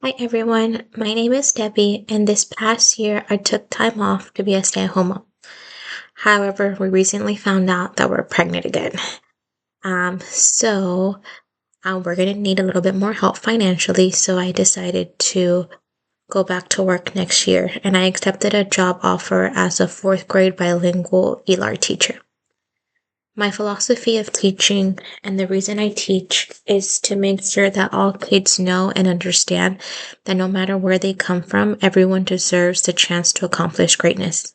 Hi everyone, my name is Debbie, and this past year I took time off to be a stay at home mom. However, we recently found out that we're pregnant again. We're gonna need a little bit more help financially, so I decided to go back to work next year, and I accepted a job offer as a fourth grade bilingual ELAR teacher. My philosophy of teaching and the reason I teach is to make sure that all kids know and understand that no matter where they come from, everyone deserves the chance to accomplish greatness.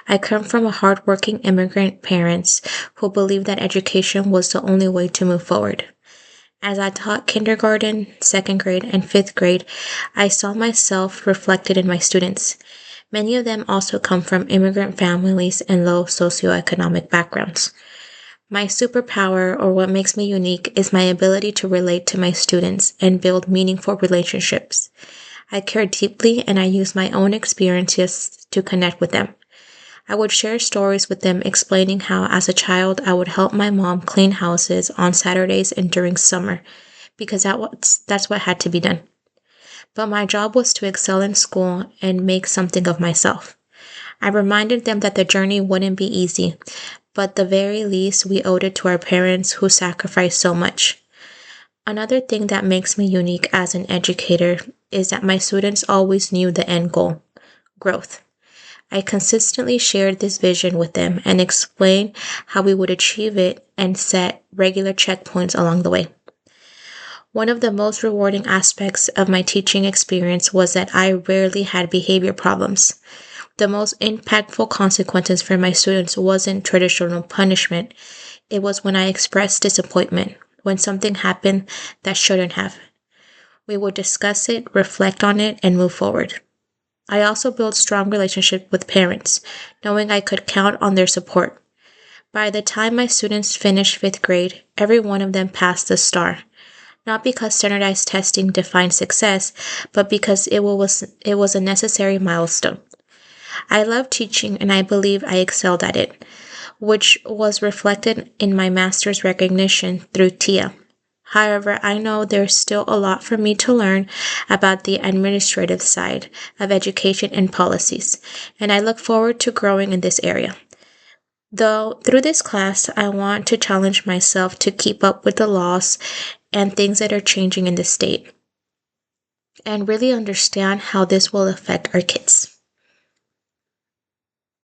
I come from a hardworking immigrant parents who believed that education was the only way to move forward. As I taught kindergarten, second grade, and fifth grade, I saw myself reflected in my students. Many of them also come from immigrant families and low socioeconomic backgrounds. My superpower, or what makes me unique, is my ability to relate to my students and build meaningful relationships. I care deeply and I use my own experiences to connect with them. I would share stories with them explaining how, as a child, I would help my mom clean houses on Saturdays and during summer because that's what had to be done. But my job was to excel in school and make something of myself. I reminded them that the journey wouldn't be easy, but at the very least, we owed it to our parents who sacrificed so much. Another thing that makes me unique as an educator is that my students always knew the end goal: growth. I consistently shared this vision with them and explained how we would achieve it and set regular checkpoints along the way. One of the most rewarding aspects of my teaching experience was that I rarely had behavior problems. The most impactful consequences for my students wasn't traditional punishment. It was when I expressed disappointment, when something happened that shouldn't have. We would discuss it, reflect on it, and move forward. I also built strong relationships with parents, knowing I could count on their support. By the time my students finished fifth grade, every one of them passed the STAR. Not because standardized testing defined success, but because it was a necessary milestone. I love teaching and I believe I excelled at it, which was reflected in my master's recognition through TIA. However, I know there's still a lot for me to learn about the administrative side of education and policies, and I look forward to growing in this area. Though through this class, I want to challenge myself to keep up with the laws and things that are changing in the state and really understand how this will affect our kids.